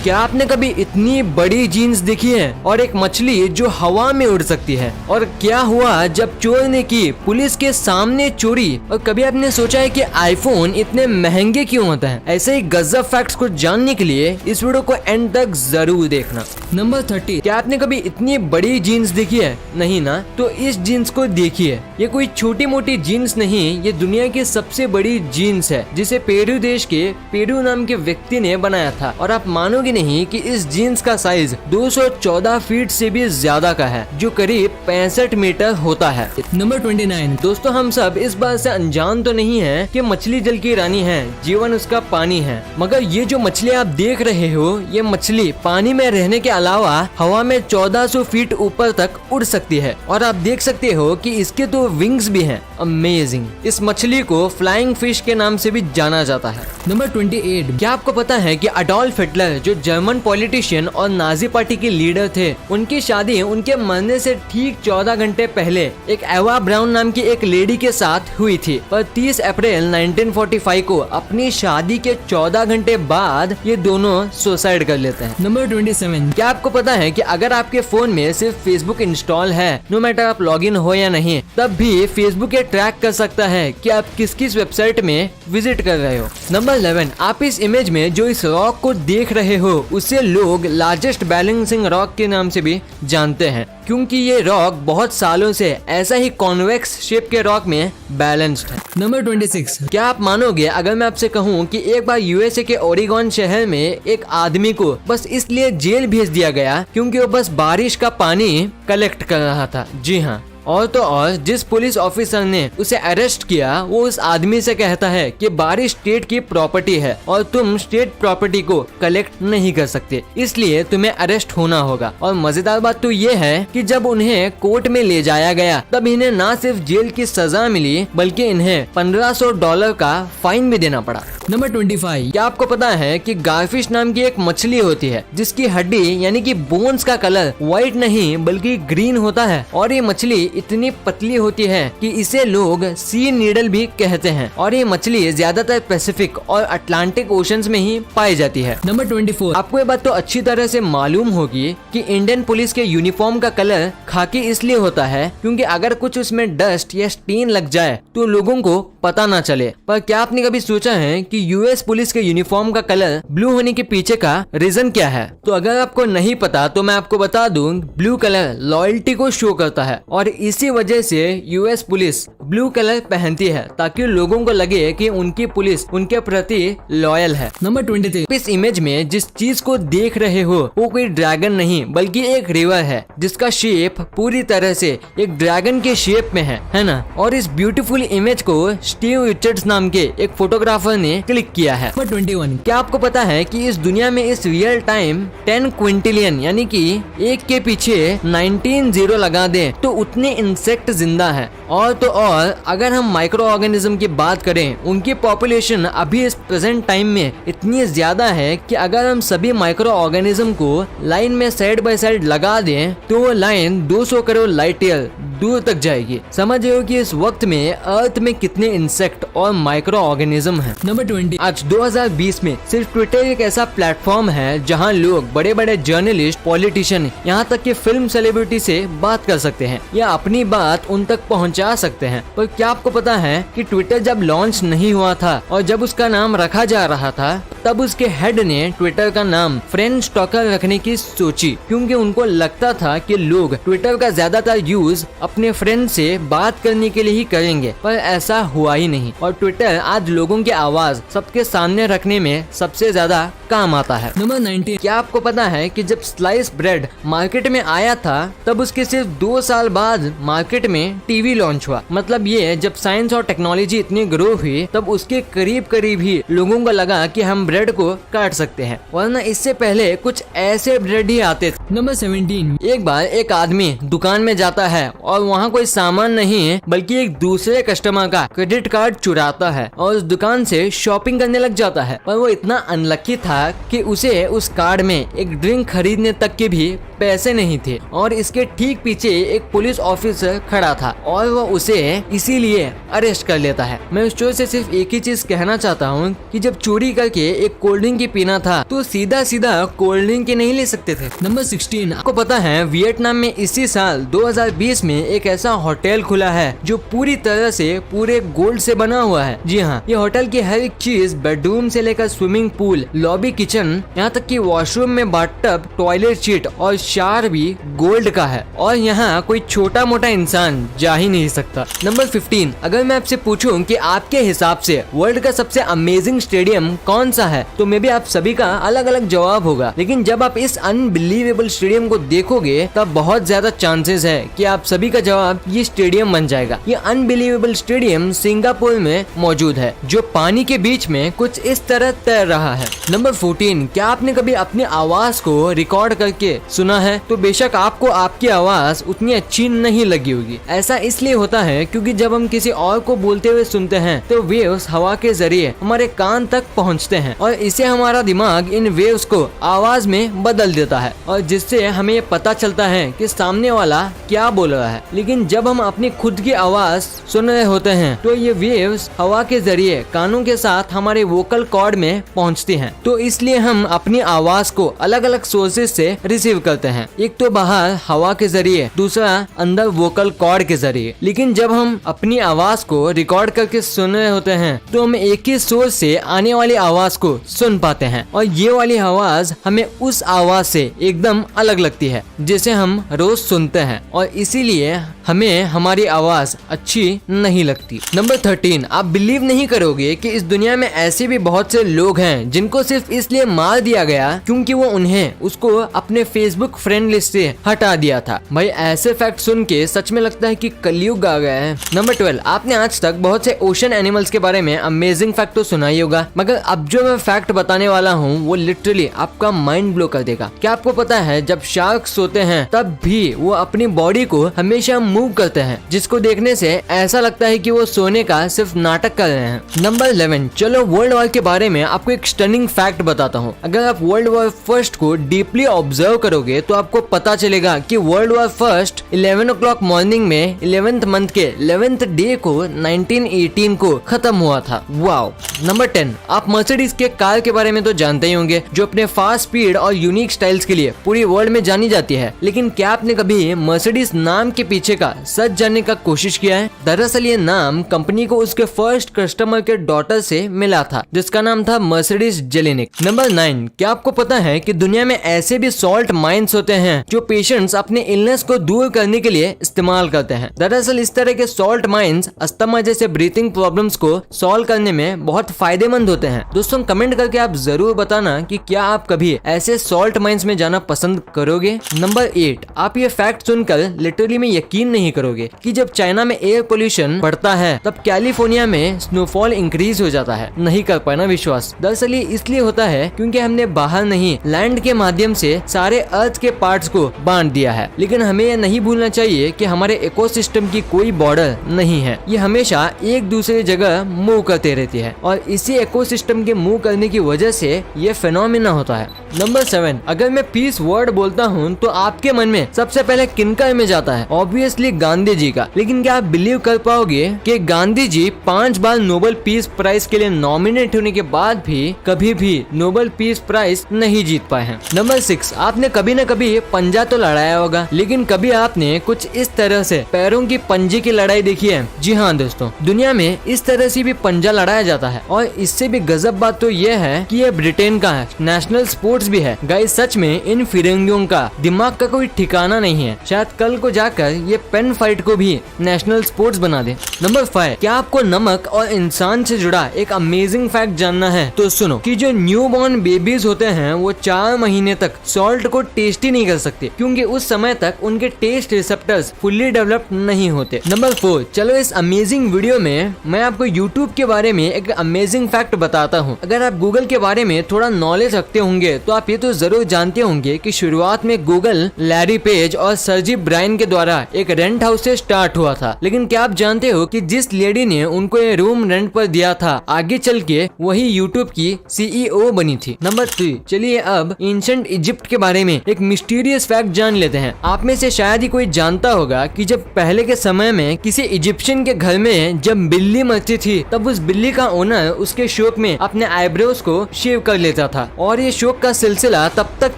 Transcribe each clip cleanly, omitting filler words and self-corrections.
क्या आपने कभी इतनी बड़ी जीन्स देखी है और एक मछली जो हवा में उड़ सकती है? और क्या हुआ जब चोर ने की पुलिस के सामने चोरी? और कभी आपने सोचा है कि आईफोन इतने महंगे क्यों होते हैं? ऐसे ही गजब फैक्ट्स को जानने के लिए इस वीडियो को एंड तक जरूर देखना। नंबर 30, क्या आपने कभी इतनी बड़ी जीन्स देखी है? नहीं ना? तो इस जीन्स को देखिए। ये कोई छोटी मोटी जीन्स नहीं, ये दुनिया की सबसे बड़ी जीन्स है जिसे पेरू देश के पेरू नाम के व्यक्ति ने बनाया था। और आप मानोगे नहीं कि इस जीन्स का साइज 214 फीट से भी ज्यादा का है, जो करीब 65 मीटर होता है। नंबर 29, दोस्तों हम सब इस बात से अनजान तो नहीं है कि मछली जल की रानी है, जीवन उसका पानी है। मगर ये जो मछली आप देख रहे हो, ये मछली पानी में रहने के अलावा हवा में 1400 फीट ऊपर तक उड़ सकती है। और आप देख सकते हो कि इसके तो विंग्स भी हैं। अमेजिंग। इस मछली को फ्लाइंग फिश के नाम से भी जाना जाता है। नंबर 28, क्या आपको पता है कि अडोल्फ हिटलर जो जर्मन पॉलिटिशियन और नाजी पार्टी के लीडर थे, उनकी शादी उनके मरने से ठीक 14 घंटे पहले एक एवा ब्राउन नाम की एक लेडी के साथ हुई थी। पर 30 अप्रैल 1945 को अपनी शादी के 14 घंटे बाद ये दोनों सुसाइड कर लेते हैं। नंबर 27, क्या आपको पता है कि अगर आपके फोन में सिर्फ फेसबुक इंस्टॉल है, नो मैटर आप लॉगिन हो या नहीं, तब भी फेसबुक ये ट्रैक कर सकता है कि आप किस किस वेबसाइट में विजिट कर रहे हो। नंबर 11, आप इस इमेज में जो इस रॉक को देख रहे हो, उसे लोग लार्जेस्ट बैलेंसिंग रॉक के नाम से भी जानते हैं, क्योंकि ये रॉक बहुत सालों से ऐसा ही कॉन्वेक्स शेप के रॉक में बैलेंस्ड है। नंबर 26, क्या आप मानोगे अगर मैं आपसे कहूँ कि एक बार यूएसए के ओरेगॉन शहर में एक आदमी को बस इसलिए जेल भेज दिया गया क्योंकि वो बस बारिश का पानी कलेक्ट कर रहा था। जी हाँ, और तो और जिस पुलिस ऑफिसर ने उसे अरेस्ट किया, वो उस आदमी से कहता है कि बारिश स्टेट की प्रॉपर्टी है और तुम स्टेट प्रॉपर्टी को कलेक्ट नहीं कर सकते, इसलिए तुम्हें अरेस्ट होना होगा। और मजेदार बात तो ये है कि जब उन्हें कोर्ट में ले जाया गया, तब इन्हें न सिर्फ जेल की सजा मिली, बल्कि इन्हें $1500 का फाइन भी देना पड़ा। नंबर 25, क्या आपको पता है कि गारफिश नाम की एक मछली होती है जिसकी हड्डी यानी कि बोन्स का कलर व्हाइट नहीं बल्कि ग्रीन होता है। और ये मछली इतनी पतली होती है कि इसे लोग सी नीडल भी कहते हैं। और ये मछली ज्यादातर पैसिफिक और अटलांटिक ओशंस में ही पाई जाती है। नंबर 24, आपको ये बात तो अच्छी तरह से मालूम होगी कि इंडियन पुलिस के यूनिफॉर्म का कलर खाकी इसलिए होता है क्योंकि अगर कुछ उसमें डस्ट या स्टेन लग जाए तो लोगों को पता ना चले। पर क्या आपने कभी सोचा है कि यूएस पुलिस के यूनिफॉर्म का कलर ब्लू होने के पीछे का रीजन क्या है? तो अगर आपको नहीं पता तो मैं आपको बता दूं, ब्लू कलर लॉयल्टी को शो करता है और इसी वजह से यूएस पुलिस ब्लू कलर पहनती है ताकि लोगों को लगे कि उनकी पुलिस उनके प्रति लॉयल है। नंबर 23, इस इमेज में जिस चीज को देख रहे हो वो कोई ड्रैगन नहीं बल्कि एक रिवर है जिसका शेप पूरी तरह से एक ड्रैगन के शेप में है ना? और इस ब्यूटीफुल इमेज को स्टीव रिचर्ड्स नाम के एक फोटोग्राफर ने क्लिक किया है। नंबर 21, क्या आपको पता है कि इस दुनिया में इस रियल टाइम 10 क्विंटिलियन यानी कि एक के पीछे 19 जीरो लगा दे तो उतने इंसेक्ट जिंदा है। और तो और अगर हम माइक्रो ऑर्गेनिज्म की बात करें, उनकी पॉपुलेशन अभी इस प्रेजेंट टाइम में इतनी ज्यादा है कि अगर हम सभी माइक्रो ऑर्गेनिज्म को लाइन में साइड बाय साइड लगा दें तो वो लाइन 200 करोड़ लाइट ईयर दूर तक जाएगी। समझ रहे हो कि इस वक्त में अर्थ में कितने इंसेक्ट और माइक्रो ऑर्गेनिज्म हैं। नंबर 20, आज 2020 में सिर्फ ट्विटर एक ऐसा प्लेटफॉर्म है जहां लोग बड़े बड़े जर्नलिस्ट, पॉलिटिशियन, यहाँ तक कि फिल्म सेलिब्रिटी से बात कर सकते हैं या अपनी बात उन तक पहुंचा सकते हैं। पर क्या आपको पता है कि ट्विटर जब लॉन्च नहीं हुआ था और जब उसका नाम रखा जा रहा था, तब उसके हेड ने ट्विटर का नाम फ्रेंड स्टॉकर रखने की सोची, क्योंकि उनको लगता था कि लोग ट्विटर का ज्यादातर यूज अपने फ्रेंड से बात करने के लिए ही करेंगे। पर ऐसा हुआ ही नहीं और ट्विटर आज लोगों की आवाज सबके सामने रखने में सबसे ज्यादा काम आता है। नंबर 19, क्या आपको पता है कि जब स्लाइस ब्रेड मार्केट में आया था तब उसके सिर्फ 2 साल बाद मार्केट में टीवी लॉन्च हुआ। मतलब ये जब साइंस और टेक्नोलॉजी इतनी ग्रो हुई तब उसके करीब ही लोगों को लगा कि हम ब्रेड को काट सकते हैं, वरना इससे पहले कुछ ऐसे ब्रेड ही आते थे। नंबर 17, एक बार एक आदमी दुकान में जाता है और वहाँ कोई सामान नहीं है बल्कि एक दूसरे कस्टमर का क्रेडिट कार्ड चुराता है और उस दुकान से शॉपिंग करने लग जाता है। पर वो इतना अनलकी था कि उसे उस कार्ड में एक ड्रिंक खरीदने तक के भी पैसे नहीं थे और इसके ठीक पीछे एक पुलिस ऑफिसर खड़ा था और वो उसे इसीलिए अरेस्ट कर लेता है। मैं उस चोर से सिर्फ एक ही चीज कहना चाहता हूँ कि जब चोरी करके एक कोल्ड ड्रिंक की पीना था तो सीधा सीधा कोल्ड ड्रिंक नहीं ले सकते थे। नंबर 16, आपको पता है वियतनाम में इसी साल 2020 में एक ऐसा होटल खुला है जो पूरी तरह से पूरे गोल्ड से बना हुआ है। जी हाँ, ये होटल की हर एक चीज, बेडरूम से लेकर स्विमिंग पूल, लॉबी, किचन, यहाँ तक कि वॉशरूम में बाथटब, टॉयलेट सीट और शावर भी गोल्ड का है और यहाँ कोई छोटा मोटा इंसान जा ही नहीं सकता। नंबर 15, अगर मैं आपसे पूछूं कि आपके हिसाब से वर्ल्ड का सबसे अमेजिंग स्टेडियम कौन सा है तो मे बी आप सभी का अलग अलग जवाब होगा, लेकिन जब आप इस अनबिलीवेबल स्टेडियम को देखोगे तब बहुत ज्यादा चांसेस है कि आप सभी का जवाब ये स्टेडियम बन जाएगा। ये अनबिलीवेबल स्टेडियम सिंगापुर में मौजूद है जो पानी के बीच में कुछ इस तरह तैर रहा है। नंबर 14, क्या आपने कभी अपनी आवाज को रिकॉर्ड करके सुना है? तो बेशक आपको आपकी आवाज उतनी अच्छी नहीं लगी होगी। ऐसा इसलिए होता है क्योंकि जब हम किसी और को बोलते हुए सुनते हैं तो वेव्स हवा के जरिए हमारे कान तक पहुंचते हैं और इसे हमारा दिमाग इन वेव्स को आवाज में बदल देता है और जिससे हमें ये पता चलता है कि सामने वाला क्या बोल रहा है। लेकिन जब हम अपनी खुद की आवाज सुन रहे होते हैं तो ये वेव्स हवा के जरिए कानों के साथ हमारे वोकल कॉर्ड में पहुंचती हैं। तो इसलिए हम अपनी आवाज को अलग अलग सोर्सेज से रिसीव करते हैं, एक तो बाहर हवा के जरिए, दूसरा अंदर वोकल कॉर्ड के जरिए। लेकिन जब हम अपनी आवाज को रिकॉर्ड करके सुन रहे होते हैं तो हम एक ही सोर्स से आने वाली आवाज को सुन पाते हैं और ये वाली आवाज हमें उस आवाज से एकदम अलग लगती है जिसे हम रोज सुनते हैं और इसीलिए हमें हमारी आवाज अच्छी नहीं लगती। नंबर 13, आप बिलीव नहीं करोगे कि इस दुनिया में ऐसे भी बहुत से लोग हैं जिनको सिर्फ इसलिए मार दिया गया क्योंकि वो उन्हें उसको अपने फेसबुक फ्रेंड लिस्ट से हटा दिया था। भाई ऐसे फैक्ट सुन के सच में लगता है कि कलयुग आ गया है। नंबर 12, आपने आज तक बहुत से ओशन एनिमल्स के बारे में अमेजिंग फैक्ट तो सुना ही होगा, मगर अब जो मैं फैक्ट बताने वाला हूँ वो लिटरली आपका माइंड ब्लो कर देगा। क्या आपको पता है जब शार्क सोते हैं तब भी वो अपनी बॉडी को हमेशा मूव करते हैं, जिसको देखने से ऐसा लगता है कि वो सोने का सिर्फ नाटक कर रहे हैं। नंबर 11, चलो वर्ल्ड वॉर के बारे में आपको एक स्टनिंग फैक्ट बताता हूँ। अगर आप वर्ल्ड वॉर फर्स्ट को डीपली ऑब्जर्व करोगे तो आपको पता चलेगा कि world war first 11 o'clock morning में 11th मंथ के 11th डे को 1918 को खत्म हुआ था। वाओ। नंबर 10, आप मर्सिडीज के कार के बारे में तो जानते ही होंगे जो अपने फास्ट स्पीड और यूनिक स्टाइल्स के लिए पूरी वर्ल्ड में जानी जाती है। लेकिन क्या आपने कभी मर्सिडीज नाम के पीछे का सच जानने का कोशिश किया है? दरअसल ये नाम कंपनी को उसके फर्स्ट कस्टमर के डॉटर से मिला था जिसका नाम था मर्सिडीज जेलेनिक। नंबर 9, क्या आपको पता है कि दुनिया में ऐसे भी सॉल्ट माइंस होते हैं जो पेशेंट्स अपने इलनेस को दूर करने के लिए इस्तेमाल करते हैं। दरअसल इस तरह के सॉल्ट माइंस अस्थमा जैसे ब्रीथिंग प्रॉब्लम्स को सॉल्व करने में बहुत फायदेमंद होते हैं। दोस्तों कमेंट करके आप जरूर बताना कि क्या आप कभी ऐसे सॉल्ट माइंस में जाना पसंद करोगे। नंबर 8, आप ये फैक्ट सुनकर लिटरली में यकीन नहीं करोगे कि जब चाइना में एयर पोल्यूशन बढ़ता है तब कैलिफोर्निया में स्नोफॉल इंक्रीज हो जाता है। नहीं कर पाना विश्वास। दरअसल ये इसलिए होता है क्योंकि हमने बाहर नहीं लैंड के माध्यम से सारे अर्थ के पार्ट्स को बांट दिया है। लेकिन हमें यह नहीं भूलना चाहिए कि हमारे इकोसिस्टम की कोई बॉर्डर नहीं है, ये हमेशा एक दूसरे जगह मूव करते रहती है और इसी इकोसिस्टम के मूव करने की वजह से ये फिनोमिना होता है। नंबर 7, अगर मैं पीस वर्ड बोलता हूँ तो आपके मन में सबसे पहले किनका इमेज आता है? ऑब्वियसली गांधी जी का। लेकिन क्या आप बिलीव कर पाओगे कि गांधी जी 5 बार नोबेल पीस प्राइज के लिए नॉमिनेट होने के बाद भी कभी भी नोबेल पीस प्राइज नहीं जीत पाए हैं। नंबर 6, आपने कभी न कभी पंजा तो लड़ाया होगा, लेकिन कभी आपने कुछ इस तरह से पैरों की पंजे की लड़ाई देखी है? जी हाँ दोस्तों, दुनिया में इस तरह से भी पंजा लड़ाया जाता है और इससे भी गजब बात तो ये है कि ये ब्रिटेन का है, नेशनल स्पोर्ट्स भी है। गाइस सच में इन फिरंगियों का दिमाग का कोई ठिकाना नहीं है। शायद कल को जाकर ये पेन फाइट को भी नेशनल स्पोर्ट्स बना दे। नंबर 5, क्या आपको नमक और इंसान से जुड़ा एक अमेजिंग फैक्ट जानना है? तो सुनो कि जो न्यू बॉर्न बेबीज होते हैं वो 4 महीने तक सॉल्ट को टेस्ट ही नहीं कर सकते क्योंकि उस समय तक उनके टेस्ट रिसेप्टर्स फुल्ली डेवलप नहीं होते। नंबर 4, चलो इस अमेजिंग वीडियो में मैं आपको यूट्यूब के बारे में एक अमेजिंग फैक्ट बताता हूँ। अगर आप गूगल के बारे में थोड़ा नॉलेज रखते होंगे तो आप ये तो जरूर जानते होंगे कि शुरुआत में गूगल लैरी पेज और सर्जी ब्रायन के द्वारा एक रेंट हाउस से स्टार्ट हुआ था। लेकिन क्या आप जानते हो कि जिस लेडी ने उनको ये रूम रेंट पर दिया था आगे चल के वही यूट्यूब की CEO बनी थी। नंबर 3, चलिए अब एंशिएंट इजिप्ट के बारे में एक मिस्टीरियस फैक्ट जान लेते हैं। आप में से शायद ही कोई जानता होगा कि जब पहले के समय में किसी इजिप्शियन के घर में जब बिल्ली मरती थी तब उस बिल्ली का ओनर उसके शौक में अपने आईब्रोज को शेव कर लेता था और ये शौक का सिलसिला तब तक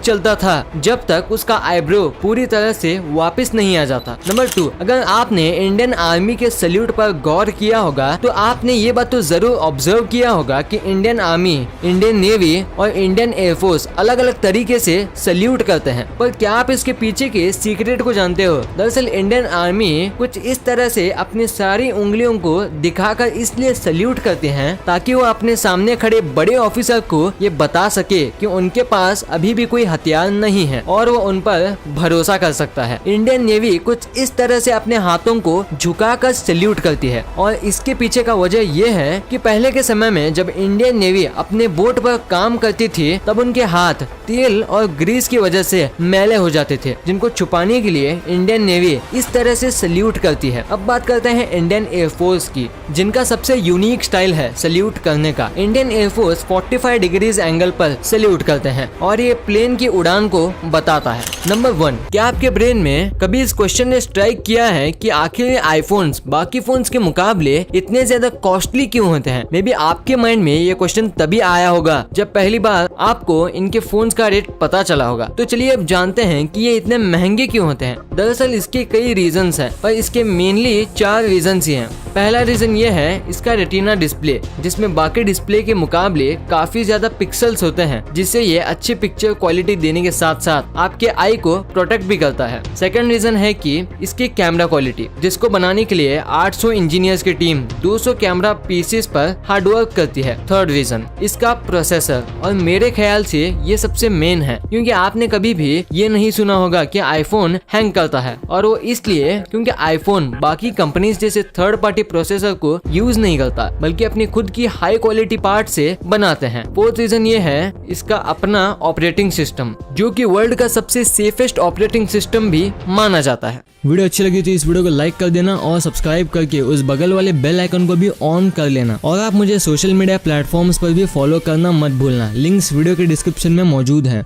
चलता था जब तक उसका आईब्रो पूरी तरह से वापस नहीं आ जाता। नंबर 2, अगर आपने इंडियन आर्मी के सल्यूट पर गौर किया होगा तो आपने ये बात तो जरूर ऑब्जर्व किया होगा कि इंडियन आर्मी, इंडियन नेवी और इंडियन एयरफोर्स अलग अलग तरीके से सल्यूट करते हैं। पर क्या आप इसके पीछे के सीक्रेट को जानते हो? दरअसल इंडियन आर्मी कुछ इस तरह से अपनी सारी उंगलियों को दिखाकर इसलिए सल्यूट करते हैं ताकि वो अपने सामने खड़े बड़े ऑफिसर को ये बता सके कि उनके पास अभी भी कोई हथियार नहीं है और वो उन पर भरोसा कर सकता है। इंडियन नेवी कुछ इस तरह से अपने हाथों को झुकाकर सल्यूट करती है और इसके पीछे का वजह यह है कि पहले के समय में जब इंडियन नेवी अपने बोट पर काम करती थी तब उनके हाथ तेल और ग्रीस की वजह से मैले हो जाते थे, जिनको छुपाने के लिए इंडियन नेवी इस तरह से सल्यूट करती है। अब बात करते हैं इंडियन एयरफोर्स की, जिनका सबसे यूनिक स्टाइल है सल्यूट करने का। इंडियन एयरफोर्स 45 डिग्रीज एंगल पर सल्यूट करते हैं और ये प्लेन की उड़ान को बताता है। नंबर 1, क्या आपके ब्रेन में कभी इस क्वेश्चन ने स्ट्राइक किया है कि आखिर आईफोन्स बाकी फोन्स के मुकाबले इतने ज्यादा कॉस्टली क्यों होते हैं? मे बी आपके माइंड में ये क्वेश्चन तभी आया होगा जब पहली बार आपको इनके फोन्स का रेट पता चला होगा। तो चलिए अब जानते हैं कि ये इतने महंगे क्यों होते हैं। दरअसल इसके कई रीजंस हैं, पर इसके मेनली 4 रीजंस ही हैं। पहला रीजन ये है इसका रेटिना डिस्प्ले, जिसमें बाकी डिस्प्ले के मुकाबले काफी ज्यादा पिक्सल्स होते हैं, जिससे ये अच्छी पिक्चर क्वालिटी देने के साथ साथ आपके आई को प्रोटेक्ट भी करता है। सेकंड रीजन है कि इसकी कैमरा क्वालिटी, जिसको बनाने के लिए 800 इंजीनियर्स की टीम 200 कैमरा पीसेस पर हार्डवर्क करती है। थर्ड रीजन इसका प्रोसेसर, और मेरे ख्याल से ये सबसे मेन है, क्योंकि आपने कभी भी ये नहीं सुना होगा कि आईफोन हैंग करता है, और वो इसलिए क्योंकि आईफोन बाकी कंपनीज जैसे थर्ड पार्टी प्रोसेसर को यूज नहीं करता, बल्कि अपनी खुद की हाई क्वालिटी पार्ट से बनाते हैं। फोर्थ रीजन ये है इसका अपना ऑपरेटिंग सिस्टम, जो कि वर्ल्ड का सबसे सेफेस्ट ऑपरेटिंग सिस्टम भी माना जाता है। वीडियो अच्छी लगी तो इस वीडियो को लाइक कर देना और सब्सक्राइब करके उस बगल वाले बेल आइकन को भी ऑन कर लेना, और आप मुझे सोशल मीडिया प्लेटफॉर्म्स पर भी फॉलो करना मत भूलना। लिंक्स वीडियो के डिस्क्रिप्शन में मौजूद है।